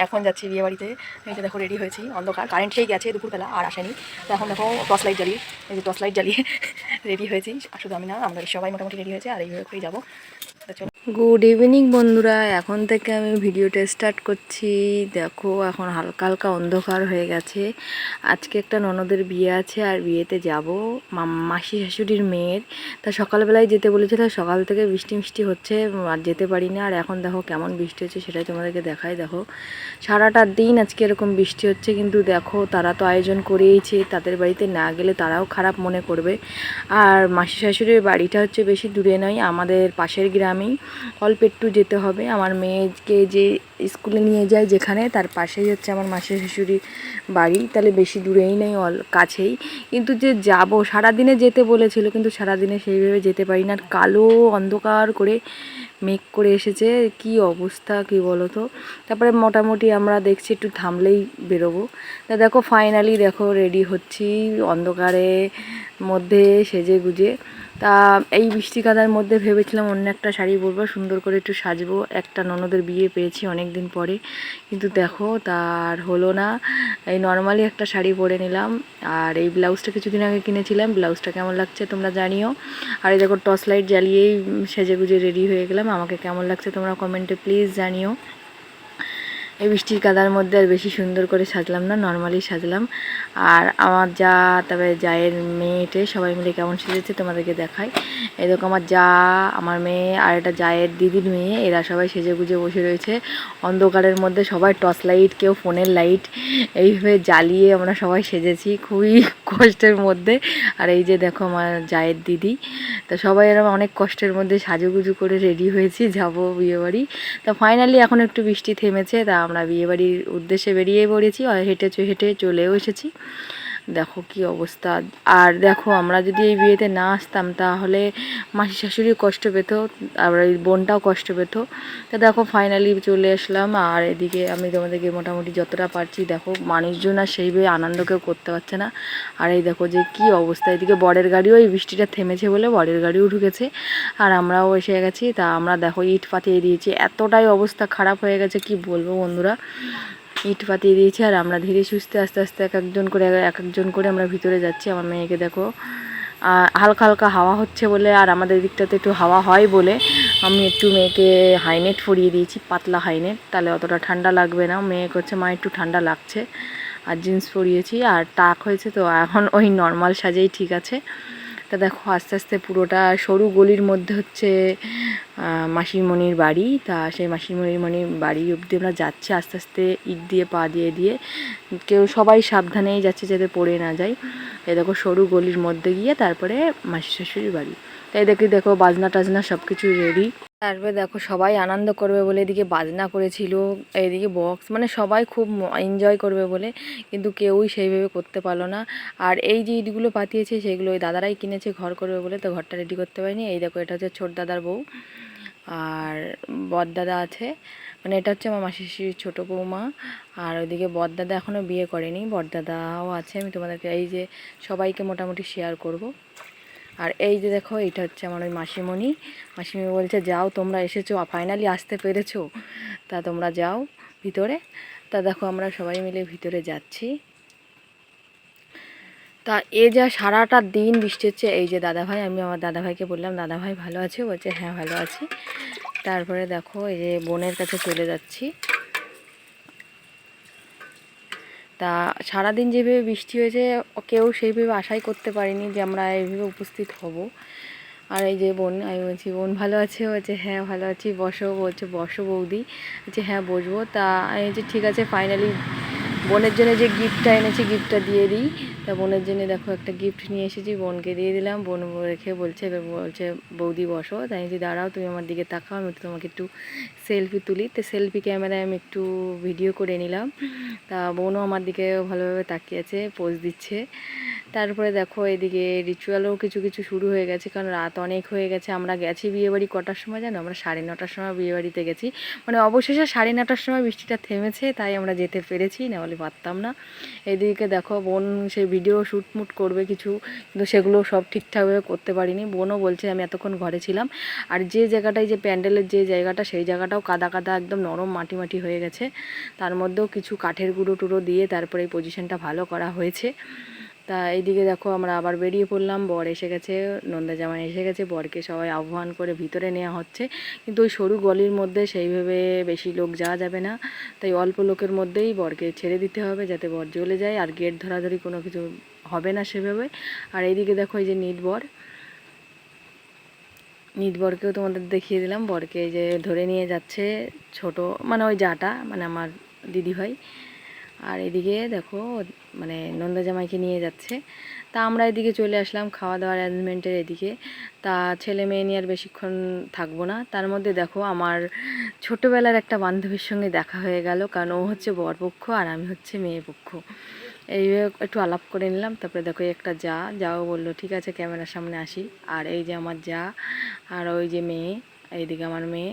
এখন যাচ্ছি বিয়ে বাড়িতে। এই যে দেখো রেডি হয়েছি, অন্ধকার, কারেন্ট সেই গেছে দুপুরবেলা আর আসেনি। তো এখন দেখো টর্চ লাইট জ্বালিয়ে, এই যে টর্চ লাইট জ্বালিয়ে রেডি হয়েছি। শুধু আমি না, আমরা সবাই মোটামুটি রেডি হয়েছে আর এইভাবে করেই যাবো। গুড ইভিনিং বন্ধুরা, এখন থেকে আমি ভিডিওটা স্টার্ট করছি। দেখো এখন হালকা হালকা অন্ধকার হয়ে গেছে। আজকে একটা ননদের বিয়ে আছে আর বিয়েতে যাব, মাসি শাশুড়ির মেয়ের। তা সকালবেলায় যেতে বলেছিল, সকাল থেকে বৃষ্টি মিষ্টি হচ্ছে আর যেতে পারি না। আর এখন দেখো কেমন বৃষ্টি হচ্ছে সেটাই তোমাদেরকে দেখাই। দেখো সারাটা দিন আজকে এরকম বৃষ্টি হচ্ছে, কিন্তু দেখো তারা তো আয়োজন করেইছে, তাদের বাড়িতে না গেলে তারাও খারাপ মনে করবে। আর মাসি শাশুড়ির বাড়িটা হচ্ছে বেশি দূরে নয়, আমাদের পাশের গ্রামেই, অল্প একটু যেতে হবে। আমার মেয়েকে যে স্কুলে নিয়ে যায় যেখানে, তার পাশেই হচ্ছে আমার মাসি শাশুড়ির বাড়ি। তাহলে বেশি দূরেই নেই, কাছেই। কিন্তু যে যাব, সারাদিনে যেতে বলেছিল, কিন্তু সারাদিনে সেইভাবে যেতে পারি না। কালো অন্ধকার করে মেঘ করে এসেছে, কি অবস্থা কি বলো তো। তারপরে মোটামুটি আমরা দেখছি একটু থামলেই বেরোবো। তা দেখো ফাইনালি দেখো রেডি হচ্ছি অন্ধকারে মধ্যে সেজে গুজে। তা এই বৃষ্টি কাদার মধ্যে ভেবেছিলাম অন্য একটা শাড়ি পরবো, সুন্দর করে একটু সাজবো। একটা ননদের বিয়ে পেয়েছি অনেক দিন পরে, কিন্তু দেখো তার হলো না। এই নর্মালি একটা শাড়ি পরে নিলাম। আর এই ব্লাউজটা কিছুদিন আগে কিনেছিলাম, ব্লাউজটা কেমন লাগছে তোমরা জানিও। আর এই দেখো টর্চ লাইট জ্বালিয়েই সেজে গুজে রেডি হয়ে গেলাম। আমাকে কেমন লাগছে তোমরা কমেন্টে প্লিজ জানিও। এই বৃষ্টির কাদার মধ্যে আর বেশি সুন্দর করে সাজলাম না, নর্মালি সাজলাম। আর আমার যা, তারপরে জায়ের মেয়েটে সবাই মিলে কেমন সেজেছে তোমাদেরকে দেখাই। এরকম আমার যা, আমার মেয়ে আর একটা জায়ের দিদির মেয়ে, এরা সবাই সেজে গুজে বসে রয়েছে অন্ধকারের মধ্যে। সবাই টর্চ লাইট, কেউ ফোনের লাইট এইভাবে জ্বালিয়ে আমরা সবাই সেজেছি খুবই কষ্টের মধ্যে। আর এই যে দেখো আমার জায়ের দিদি, তো সবাই এরকম অনেক কষ্টের মধ্যে সাজুগুজু করে রেডি হয়েছি, যাবো বিয়েবাড়ি। তো ফাইনালি এখন একটু বৃষ্টি থেমেছে, তা আমরা বিয়েবাড়ির উদ্দেশ্যে বেরিয়ে পড়েছি, আর হেঁটে হেঁটে চলেও এসেছি। দেখো কি অবস্থা। আর দেখো আমরা যদি এই বিয়েতে না আসতাম তাহলে মাসি শাশুড়ি কষ্ট পেত, আর এই বোনটাও কষ্ট পেত। তো দেখো ফাইনালি চলে আসলাম। আর এদিকে আমি তোমাদেরকে মোটামুটি যতটা পারছি দেখো, মানুষজন আর সেইভাবে আনন্দ কেউ করতে পারছে না। আর এই দেখো যে কি অবস্থা, এদিকে বরের গাড়িও এই বৃষ্টিটা থেমেছে বলে বরের গাড়িও ঢুকেছে, আর আমরাও এসে গেছি। তা আমরা দেখো ইট পাতিয়ে দিয়েছি, এতটাই অবস্থা খারাপ হয়ে গেছে কি বলবো বন্ধুরা। ইট পাতিয়ে দিয়েছি আর আমরা ধীরে সুস্থে আস্তে আস্তে এক একজন করে আমরা ভিতরে যাচ্ছি। আমার মেয়েকে দেখো হালকা হালকা হাওয়া হচ্ছে বলে, আর আমাদের দিকটাতে একটু হাওয়া হয় বলে আমি একটু মেয়েকে হাইনেট পরিয়ে দিয়েছি, পাতলা হাইনেট, তাহলে অতটা ঠান্ডা লাগবে না। মেয়েকে হচ্ছে মা একটু ঠান্ডা লাগছে, আর জিন্স পরিয়েছি। আর টাক হয়েছে তো এখন ওই নর্মাল সাজেই ঠিক আছে। তা দেখো আস্তে আস্তে পুরোটা সরু গলির মধ্যে হচ্ছে মাসিমণির বাড়ি। তা সেই মাসিমণির বাড়ি অবধি আমরা যাচ্ছি আস্তে আস্তে, ইট দিয়ে পা দিয়ে দিয়ে। কেউ সবাই সাবধানেই যাচ্ছে যাতে পড়ে না যায়। এই দেখো সরু গলির মধ্যে গিয়ে তারপরে মাসি শাশুড়ির বাড়ি। তাই দেখো বাজনা টাজনা সব কিছু রেডি। তারপরে দেখো সবাই আনন্দ করবে বলে এদিকে বাজনা করেছিল, এদিকে বক্স, মানে সবাই খুব এনজয় করবে বলে, কিন্তু কেউই সেইভাবে করতে পারলো না। আর এই যে ইটগুলো পাতিয়েছে সেগুলো ওই দাদারাই কিনেছে ঘর করবে বলে, তো ঘরটা রেডি করতে পারিনি। এই দেখো এটা হচ্ছে ছোট দাদার বউ, আর বড়দাদা আছে, মানে এটা হচ্ছে আমার মাসির ছোটো বৌমা। আর ওইদিকে বড়দাদা এখনও বিয়ে করেনি, বড়দাদাও আছে। আমি তোমাদেরকে এই যে সবাইকে মোটামুটি শেয়ার করব। আর এই যে দেখো এইটা হচ্ছে আমার ওই মাসিমণি বলছে যাও তোমরা এসেছো, ফাইনালি আসতে পেরেছো, তা তোমরা যাও ভিতরে। তা দেখো আমরা সবাই মিলে ভিতরে যাচ্ছি। তা যা সারাটা দিন বৃষ্টি হচ্ছে। এই যে দাদাভাই, আমি আমার দাদাভাইকে বললাম দাদাভাই ভালো আছে, বলছে হ্যাঁ ভালো আছি। তারপরে দেখো এই যে বোনের কাছে চলে যাচ্ছি। তা সারাদিন যেভাবে বৃষ্টি হয়েছে কেউ সেইভাবে আশাই করতে পারিনি যে আমরা এইভাবে উপস্থিত হব। আর এই যে বোন, আমি বলছি বোন ভালো আছে, বলছে হ্যাঁ ভালো আছি, বসো, বলছে বসো বৌদি, বলছে হ্যাঁ বসবো। তা আমি বলছি ঠিক আছে। ফাইনালি বোনের জন্য যে গিফটটা এনেছি গিফটটা দিয়ে দিই। তা বোনের জন্য দেখো একটা গিফট নিয়ে এসেছি, বোনকে দিয়ে দিলাম। বোন রেখে বলছে বৌদি বসো। তাই যে দাঁড়াও তুমি আমার দিকে তাকাও, আমি তোমাকে একটু সেলফি তুলি। তো সেলফি ক্যামেরায় আমি একটু ভিডিও করে নিলাম। তা বোনও আমার দিকে ভালোভাবে তাকিয়ে আছে, পোজ দিচ্ছে। তারপরে দেখো এদিকে রিচুয়ালও কিছু কিছু শুরু হয়ে গেছে, কারণ রাত অনেক হয়ে গেছে। আমরা গেছি বিয়েবাড়ি কটার সময় জানো? আমরা 9:30টার সময় বিয়েবাড়িতে গেছি। মানে অবশেষে 9:30টার সময় বৃষ্টিটা থেমেছে, তাই আমরা যেতে পেরেছি, না হলে পারতাম না। এদিকে দেখো বোন সেই ভিডিও শ্যুটমুট করবে কিছু, কিন্তু সেগুলো সব ঠিকঠাকভাবে করতে পারিনি। বোনও বলছে আমি এতক্ষণ ঘরে ছিলাম। আর যে জায়গাটায় যে প্যান্ডেলের যে জায়গাটা, সেই জায়গাটাও কাদা কাদা একদম নরম মাটি মাটি হয়ে গেছে। তার মধ্যেও কিছু কাঠের গুঁড়ো টুড়ো দিয়ে তারপরে এই পজিশনটা ভালো করা হয়েছে। তা এইদিকে দেখো আমরা আবার বেরিয়ে পড়লাম। বর এসে গেছে, নন্দা জামাই এসে গেছে। বরকে সবাই আহ্বান করে ভিতরে নেওয়া হচ্ছে, কিন্তু ওই সরু গলির মধ্যে সেইভাবে বেশি লোক যাওয়া যাবে না, তাই অল্প লোকের মধ্যেই বরকে ছেড়ে দিতে হবে যাতে বর জ্বলে যায়। আর গেট ধরাধরি কোনো কিছু হবে না সেভাবে। আর এইদিকে দেখো এই যে নিট বরকেও তোমাদের দেখিয়ে দিলাম। বরকে এই যে ধরে নিয়ে যাচ্ছে ছোট, মানে ওই জাটা, মানে আমার দিদিভাই। আর এদিকে দেখো মানে নন্দা জামাইকে নিয়ে যাচ্ছে। তা আমরা এদিকে চলে আসলাম খাওয়া দাওয়ার অ্যারেঞ্জমেন্টের এদিকে। তা ছেলে মেয়ে নিয়ে আর বেশিক্ষণ থাকবো না। তার মধ্যে দেখো আমার ছোটোবেলার একটা বান্ধবীর সঙ্গে দেখা হয়ে গেল, কারণ ও হচ্ছে বরপক্ষ আর আমি হচ্ছে মেয়ে পক্ষ। এইভাবে একটু আলাপ করে নিলাম। তারপরে দেখো একটা যাও বললো ঠিক আছে ক্যামেরার সামনে আসি। আর এই যে আমার যা, আর ওই যে মেয়ে, এইদিকে আমার মেয়ে,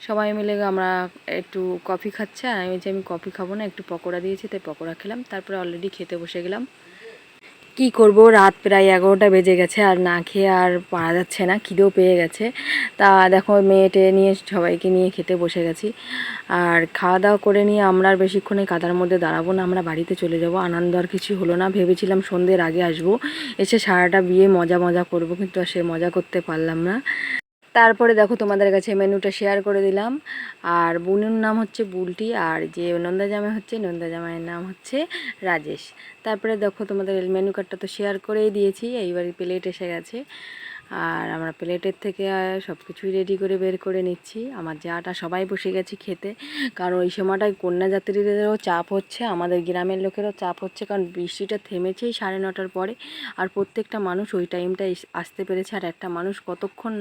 সবাই মিলে আমরা একটু কফি খাচ্ছে। আর আমি যে আমি কফি খাবো না, একটু পকোড়া দিয়েছি তাই পকোড়া খেলাম। তারপরে অলরেডি খেতে বসে গেলাম। কি করব, রাত প্রায় 11টা বেজে গেছে, আর না খেয়ে আর পারা যাচ্ছে না, খিদেও পেয়ে গেছে। তা দেখো মেয়েটে নিয়ে সবাইকে নিয়ে খেতে বসে গেছি। আর খাওয়া দাওয়া করে নিয়ে আমরা আর বেশিক্ষণে কাদার মধ্যে দাঁড়াবো না, আমরা বাড়িতে চলে যাব। আনন্দ আর কিছু হলো না। ভেবেছিলাম সন্ধ্যের আগে আসবো, এসে সারাটা বিয়ে মজা মজা করব, কিন্তু আর সে মজা করতে পারলাম না। তারপরে দেখো তোমাদের কাছে মেনুটা শেয়ার করে দিলাম। আর বোনের নাম হচ্ছে বুলটি, আর যে নন্দা জামাই হচ্ছে, নন্দা জামাইয়ের নাম হচ্ছে রাজেশ। তারপরে দেখো তোমাদের মেনু কার্ডটা তো শেয়ার করেই দিয়েছি। এইবার প্লেট এসে গেছে, আর আমরা প্লেটের থেকে সব কিছুই রেডি করে বের করে নিচ্ছি। আমার যাটা সবাই বসে গেছি খেতে, কারণ ওই সময়টায় কন্যাযাত্রীদেরও চাপ হচ্ছে, আমাদের গ্রামের লোকেরও চাপ হচ্ছে, কারণ বৃষ্টিটা থেমেছেই 9:30টার পরে। আর প্রত্যেকটা মানুষ ওই টাইমটায় আসতে পেরেছে। আর একটা মানুষ কতক্ষণ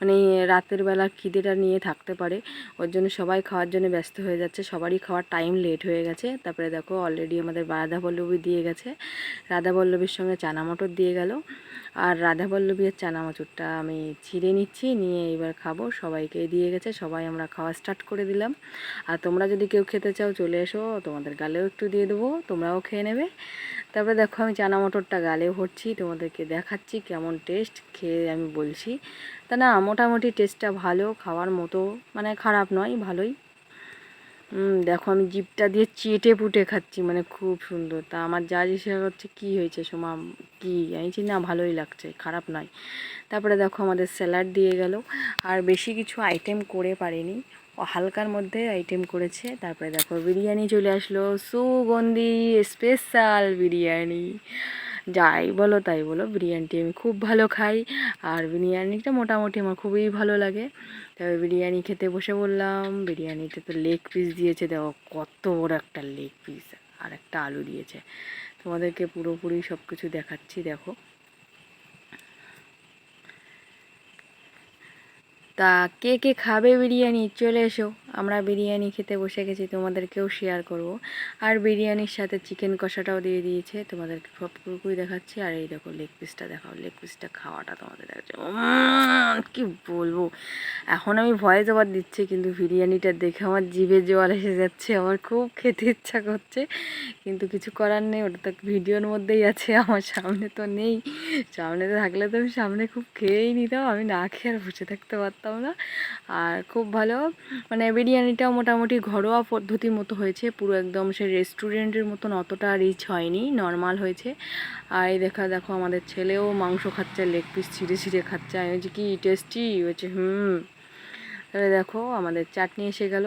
মানে রাতের বেলা খিদেটা নিয়ে থাকতে পারে, ওর জন্য সবাই খাওয়ার জন্য ব্যস্ত হয়ে যাচ্ছে। সবারই খাওয়ার টাইম লেট হয়ে গেছে। তারপরে দেখো অলরেডি আমাদের রাধাবল্লভী দিয়ে গেছে, রাধাবল্লভীর সঙ্গে চানা মটর দিয়ে গেল। আর রাধাবল্লভীর চানা মটরটা আমি ছিঁড়ে নিচ্ছি, নিয়ে এবার খাবো। সবাইকে দিয়ে গেছে, সবাই আমরা খাওয়া স্টার্ট করে দিলাম। আর তোমরা যদি কেউ খেতে চাও চলে এসো, তোমাদের গালেও একটু দিয়ে দেবো, তোমরাও খেয়ে নেবে। তারপরে দেখো আমি চানা মটরটা গালে ভরছি, তোমাদেরকে দেখাচ্ছি কেমন টেস্ট, খেয়ে আমি বলছি। তা না, মোটামুটি টেস্টটা ভালো, খাওয়ার মতো, মানে খারাপ নয়, ভালোই। দেখো আমি জিভটা দিয়ে চেটে পুটে খাচ্ছি, মানে খুব সুন্দর। তা আমার যা জিজ্ঞাসা করছে কী হয়েছে সোমা, কী, আমি বলছি না ভালোই লাগছে, খারাপ নয়। তারপরে দেখো আমাদের স্যালাড দিয়ে গেল। আর বেশি কিছু আইটেম করে পারিনি, ও হালকার মধ্যে আইটেম করেছে। তারপরে দেখো বিরিয়ানি চলে আসলো, সুগন্ধি স্পেশাল বিরিয়ানি। যাই বলো তাই বলো, বিরিয়ানিটি আমি খুব ভালো খাই, আর বিরিয়ানিটা মোটামুটি আমার খুবই ভালো লাগে। তবে বিরিয়ানি খেতে বসে বললাম। বিরিয়ানিতে তো লেগ পিস দিয়েছে, দেখো কত বড় একটা লেগ পিস, আর একটা আলু দিয়েছে। তোমাদেরকে পুরোপুরি সব কিছু দেখাচ্ছি দেখো। তা কে কে খাবে বিরিয়ানি চলে এসো, আমরা বিরিয়ানি খেতে বসে গেছি, তোমাদেরকেও শেয়ার করব। আর বিরিয়ানির সাথে চিকেন কষাটাও দিয়ে দিয়েছে, তোমাদেরকে সব পুরোপুরি দেখাচ্ছি। আর এই দেখো লেগ পিসটা দেখাও, লেগ পিসটা খাওয়াটা তোমাদের দেখাচ্ছে। কি বলবো, এখন আমি ভয়েস ওভার দিচ্ছি, কিন্তু বিরিয়ানিটা দেখে আমার জিভে জল এসে যাচ্ছে, আমার খুব খেতে ইচ্ছা করছে, কিন্তু কিছু করার নেই, ওটা তো ভিডিওর মধ্যেই আছে, আমার সামনে তো নেই। সামনে তো থাকলে তো আমি সামনে খুব খেয়েই নিতাম, আমি না খেয়ে আর বসে থাকতে পারতাম না। আর খুব ভালো, মানে বিরিয়ানিটাও মোটামুটি ঘরোয়া পদ্ধতির মতো হয়েছে, পুরো একদম সে রেস্টুরেন্টের মতন অতটা রিচ হয়নি, নর্মাল হয়েছে। আর এই দেখো আমাদের ছেলেও মাংস খাচ্ছে, লেগ পিস ছিঁড়ে ছিঁড়ে খাচ্ছে। আমি বলছি কি টেস্টি হয়েছে, তাহলে দেখো আমাদের চাটনি এসে গেল।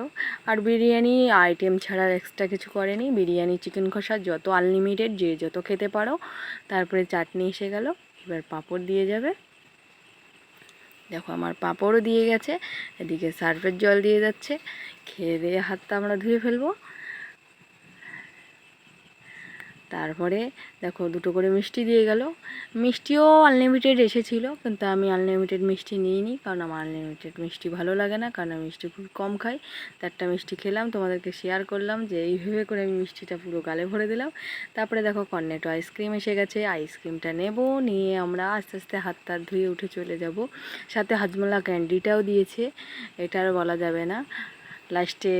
আর বিরিয়ানি আইটেম ছাড়া এক্সট্রা কিছু করেনি, বিরিয়ানি চিকেন কষা যত আনলিমিটেড, যে যত খেতে পারো। তারপরে চাটনি এসে গেল, এবার পাঁপড় দিয়ে যাবে। দেখো আমার পাঁপড়ও দিয়ে গেছে, এদিকে সার্ফের জল দিয়ে যাচ্ছে। খেয়ে দিয়ে হাতটা আমরা ধুয়ে ফেলবো। তারপরে দেখো দুটো করে মিষ্টি দিয়ে গেল। মিষ্টিও আনলিমিটেড এসেছিলো, কিন্তু আমি আনলিমিটেড মিষ্টি নিইনি, কারণ আমার আনলিমিটেড মিষ্টি ভালো লাগে না, কারণ আমি মিষ্টি খুব কম খাই। তারটা মিষ্টি খেলাম, তোমাদেরকে শেয়ার করলাম যে এইভাবে করে আমি মিষ্টিটা পুরো গালে ভরে দিলাম। তারপরে দেখো কর্নেটো আইসক্রিম এসে গেছে, আইসক্রিমটা নেব, নিয়ে আমরা আস্তে আস্তে হাত টাত ধুয়ে উঠে চলে যাব। সাথে হাজমোলা ক্যান্ডিটাও দিয়েছে, এটা আর বলা যাবে না। লাস্টে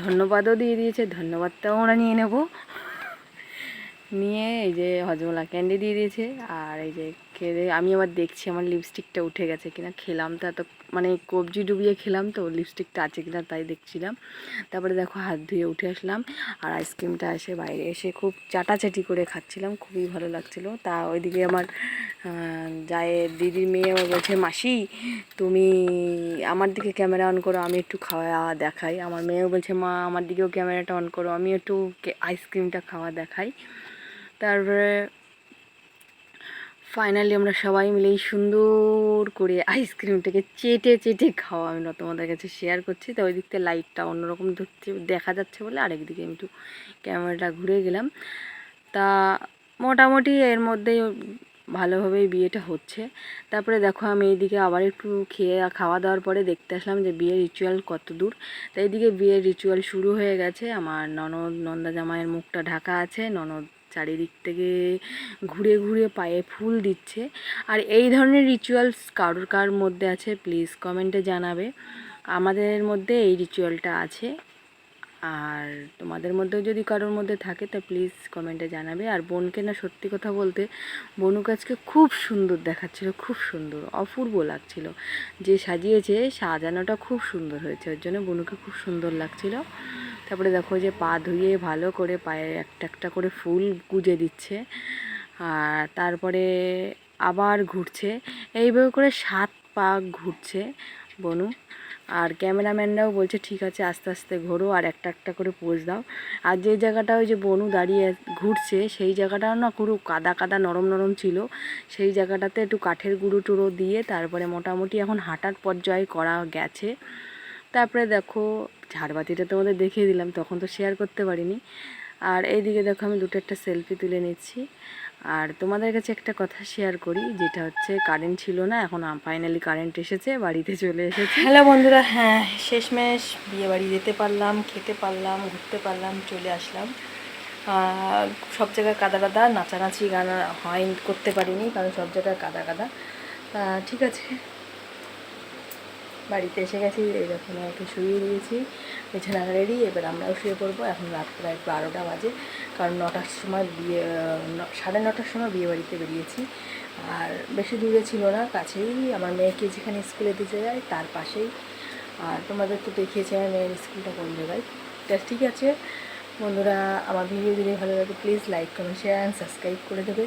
ধন্যবাদও দিয়ে দিয়েছে, ধন্যবাদটাও আমরা নিয়ে নেব। নিয়ে এই যে হজমোলা ক্যান্ডি দিয়ে দিয়েছে, আর এই যে খেয়ে আমি আবার দেখছি আমার লিপস্টিকটা উঠে গেছে কিনা। খেলাম তো এত মানে কবজি ডুবিয়ে খেলাম, তো লিপস্টিকটা আছে কিনা তাই দেখছিলাম। তারপরে দেখো হাত ধুয়ে উঠে আসলাম, আর আইসক্রিমটা এসে বাইরে এসে খুব চাটাচাটি করে খাচ্ছিলাম, খুবই ভালো লাগছিলো। তা ওইদিকে আমার জায়ের দিদির মেয়ে আমার বলছে, মাসি তুমি আমার দিকে ক্যামেরা অন করো, আমি একটু খাওয়া দেখাই। আমার মেয়েও বলছে, মা আমার দিকেও ক্যামেরাটা অন করো, আমি একটু আইসক্রিমটা খাওয়া দেখাই। তারপরে ফাইনালি আমরা সবাই মিলেই সুন্দর করে আইসক্রিমটাকে চেটে চেটে খাওয়া আমি তোমাদের কাছে শেয়ার করছি। তো ওই দিক থেকে লাইটটা অন্যরকম দেখা যাচ্ছে বলে আরেকদিকে আমি একটু ক্যামেরাটা ঘুরে গেলাম। তা মোটামুটি এর মধ্যেই ভালোভাবেই বিয়েটা হচ্ছে। তারপরে দেখো আমি এইদিকে আবার একটু খাওয়া দাওয়ার পরে দেখতে আসলাম যে বিয়ের রিচুয়াল কত দূর। তো এইদিকে বিয়ের রিচুয়াল শুরু হয়ে গেছে। আমার ননদ নন্দা জামাইয়ের মুখটা ঢাকা আছে, ননদ চারিদিক থেকে ঘুরে ঘুরে পায়ে ফুল দিচ্ছে। আর এই ধরনের রিচুয়ালস কার মধ্যে আছে প্লিজ কমেন্টে জানাবে। আমাদের মধ্যে এই রিচুয়ালটা আছে, আর তোমাদের মধ্যেও যদি কারোর মধ্যে থাকে তা প্লিজ কমেন্টে জানাবে। আর বোনকে না সত্যি কথা বলতে বনুকে আজকে খুব সুন্দর দেখাচ্ছিল, খুব সুন্দর অপূর্ব লাগছিল। যে সাজিয়েছে সাজানোটা খুব সুন্দর হয়েছে, ওর জন্য বনুকে খুব সুন্দর লাগছিল। তারপরে দেখো যে পা ধুয়ে ভালো করে পায়ে একটা একটা করে ফুল গুজে দিচ্ছে, আর তারপরে আবার ঘুরছে। এইভাবে করে 7 পা ঘুরছে বনু। আর ক্যামেরাম্যানরাও বলছে ঠিক আছে আস্তে আস্তে ঘোরো, আর একটা একটা করে পোজ দাও। আর যে জায়গাটা ওই যে বনু দাঁড়িয়ে ঘুরছে সেই জায়গাটাও না পুরো কাদা কাদা নরম নরম ছিল, সেই জায়গাটাতে একটু কাঠের গুঁড়ো টুড়ো দিয়ে তারপরে মোটামুটি এখন হাঁটার পর্যায়ে করা গেছে। তারপরে দেখো ঝাড়বাতিটা তোমাদের দেখিয়ে দিলাম, তখন তো শেয়ার করতে পারিনি। আর এইদিকে দেখো আমি দুটো একটা সেলফি তুলে নিচ্ছি। আর তোমাদের কাছে একটা কথা শেয়ার করি, যেটা হচ্ছে কারেন্ট ছিল না, এখন ফাইনালি কারেন্ট এসেছে, বাড়িতে চলে এসেছি। হ্যালো বন্ধুরা, হ্যাঁ শেষমেশ বিয়ে বাড়ি যেতে পারলাম, খেতে পারলাম, ঘুরতে পারলাম, চলে আসলাম। সব জায়গায় কাদা কাদা, নাচানাচি গান হয় করতে পারিনি, কারণ সব জায়গায় কাদা কাদা। ঠিক আছে, বাড়িতে এসে গেছি, এরকম ওকে শুয়ে দিয়েছি, বিছানা রেডি। এবার আমরাও শুয়ে পড়বো। এখন রাত প্রায় 12টা বাজে, কারণ 9টার সময় বিয়ে, 9:30টার সময় বিয়ে বাড়িতে বেরিয়েছি। আর বেশি দূরে ছিল না, কাছেই। আমার মেয়েকে যেখানে স্কুলে দিতে যায় তার পাশেই। আর তোমাদের তো দেখিয়েছি আমার মেয়ের স্কুলটা কোন জায়গায়। তা ঠিক আছে বন্ধুরা, আমার ভিডিও যদি ভালো লাগে please like comment share and subscribe করে দেবে।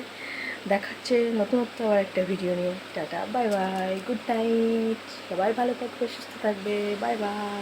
দেখাচ্ছে নতুনত্ব আবার একটা ভিডিও নিয়ে। Tata, bye bye, good night, সবাই ভালো থাকবে, সুস্থ থাকবে, বাই বাই।